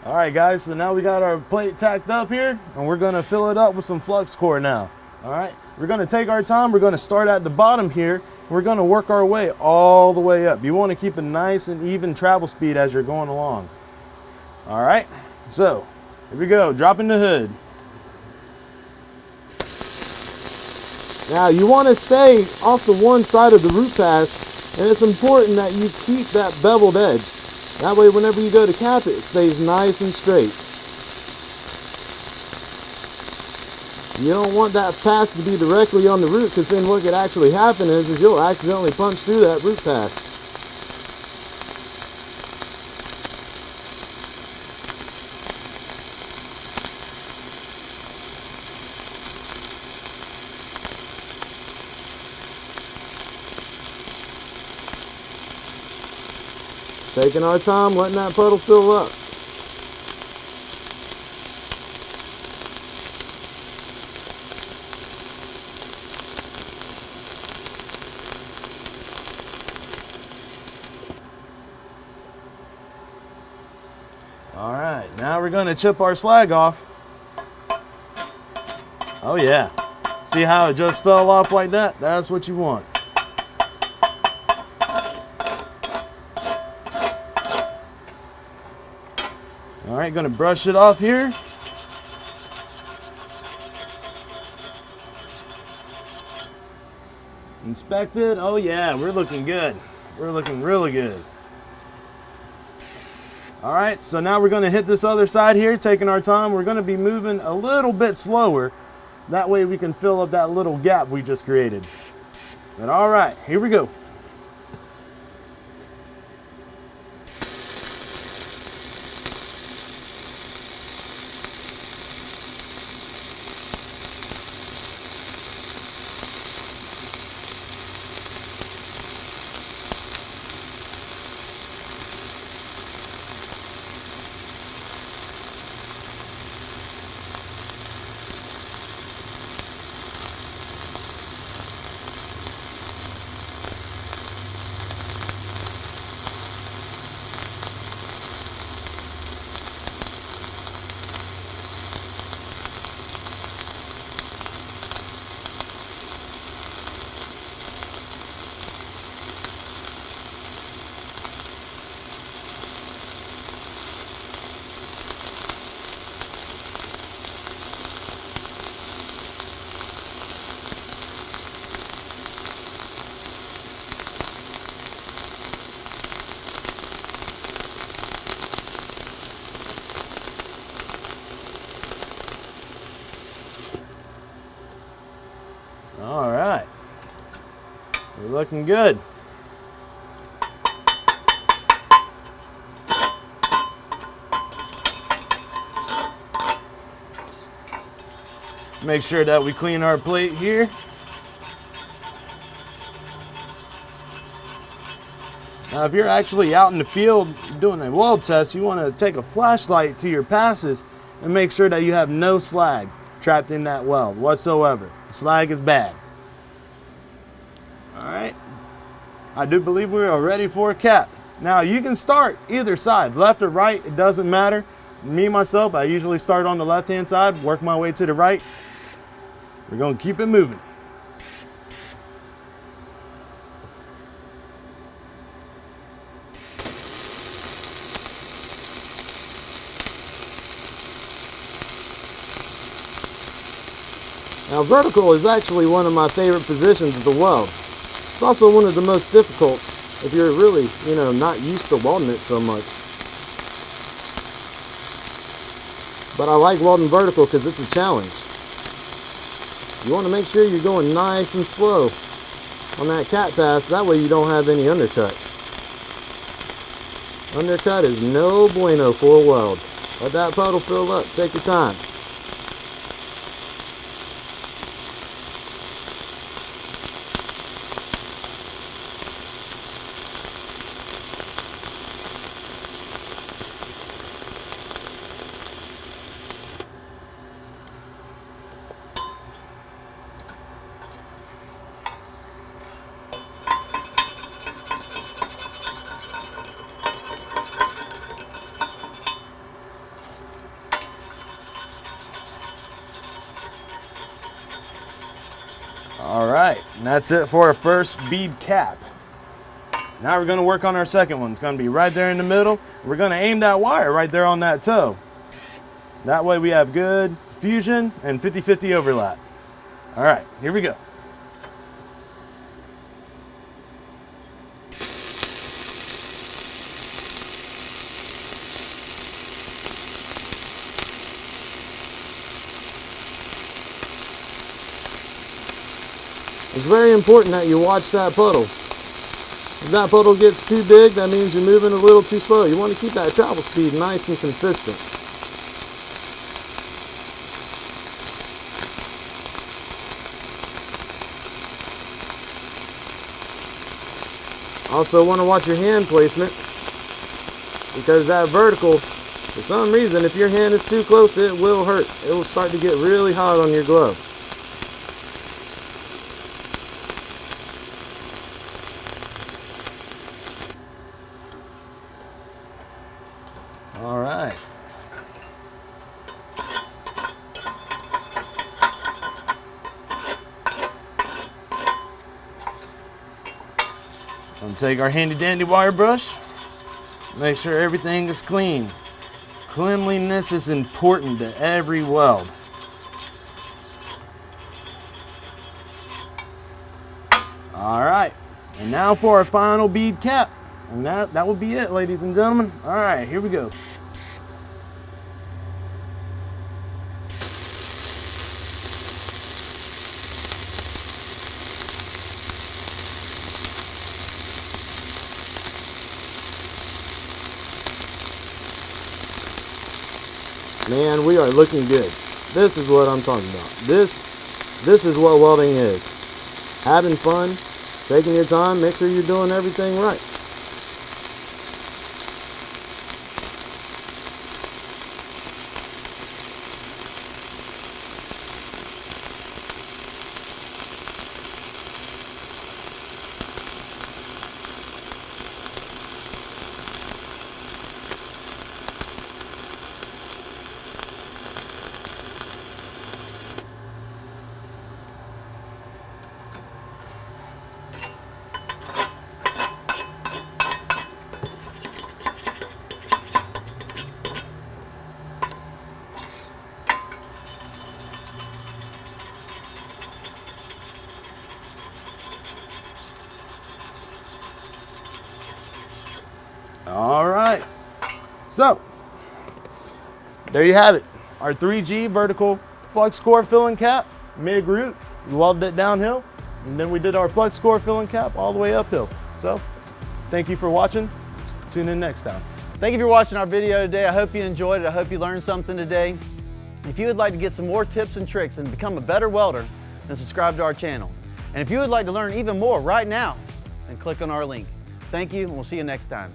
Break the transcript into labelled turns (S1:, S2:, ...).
S1: All right, guys, so now we got our plate tacked up here, and we're gonna fill it up with some flux core now. All right, we're gonna take our time. We're gonna start at the bottom here, and we're gonna work our way all the way up. You wanna keep a nice and even travel speed as you're going along. All right, so here we go, dropping the hood. Now you wanna stay off the one side of the root pass, and it's important that you keep that beveled edge. That way, whenever you go to cap it, it stays nice and straight. You don't want that pass to be directly on the root, because then what could actually happen is you'll accidentally punch through that root pass. Taking our time, letting that puddle fill up. All right, now we're gonna chip our slag off. Oh yeah, see how it just fell off like that? That's what you want. All right, gonna brush it off here. Inspect it. Oh yeah, we're looking good. We're looking really good. All right, so now we're gonna hit this other side here, taking our time. We're gonna be moving a little bit slower. That way we can fill up that little gap we just created. But all right, here we go. All right, we're looking good. Make sure that we clean our plate here. Now, if you're actually out in the field doing a weld test, you want to take a flashlight to your passes and make sure that you have no slag trapped in that weld whatsoever. Slag is bad. All right, I do believe we are ready for a cap. Now you can start either side, left or right, it doesn't matter. Me, myself, I usually start on the left-hand side, work my way to the right. We're gonna keep it moving. Now vertical is actually one of my favorite positions of the weld. It's also one of the most difficult if you're really, not used to welding it so much. But I like welding vertical because it's a challenge. You want to make sure you're going nice and slow on that cat pass, that way you don't have any undercut. Undercut is no bueno for a weld. Let that puddle fill up, take your time. All right, and that's it for our first bead cap. Now we're gonna work on our second one. It's gonna be right there in the middle. We're gonna aim that wire right there on that toe. That way we have good fusion and 50-50 overlap. All right, here we go. It's very important that you watch that puddle. If that puddle gets too big, that means you're moving a little too slow. You want to keep that travel speed nice and consistent. Also want to watch your hand placement, because that vertical, for some reason, if your hand is too close, it will hurt. It will start to get really hot on your glove. All right. We'll take our handy dandy wire brush. Make sure everything is clean. Cleanliness is important to every weld. All right, and now for our final bead cap. And that will be it, ladies and gentlemen. All right, here we go. Man, we are looking good. This is what I'm talking about. This is what welding is. Having fun, taking your time, make sure you're doing everything right. All right, so there you have it. Our 3G vertical flux core filling cap, mid-root. We welded it downhill, and then we did our flux core filling cap all the way uphill. So thank you for watching. Tune in next time.
S2: Thank you for watching our video today. I hope you enjoyed it. I hope you learned something today. If you would like to get some more tips and tricks and become a better welder, then subscribe to our channel. And if you would like to learn even more right now, then click on our link. Thank you, and we'll see you next time.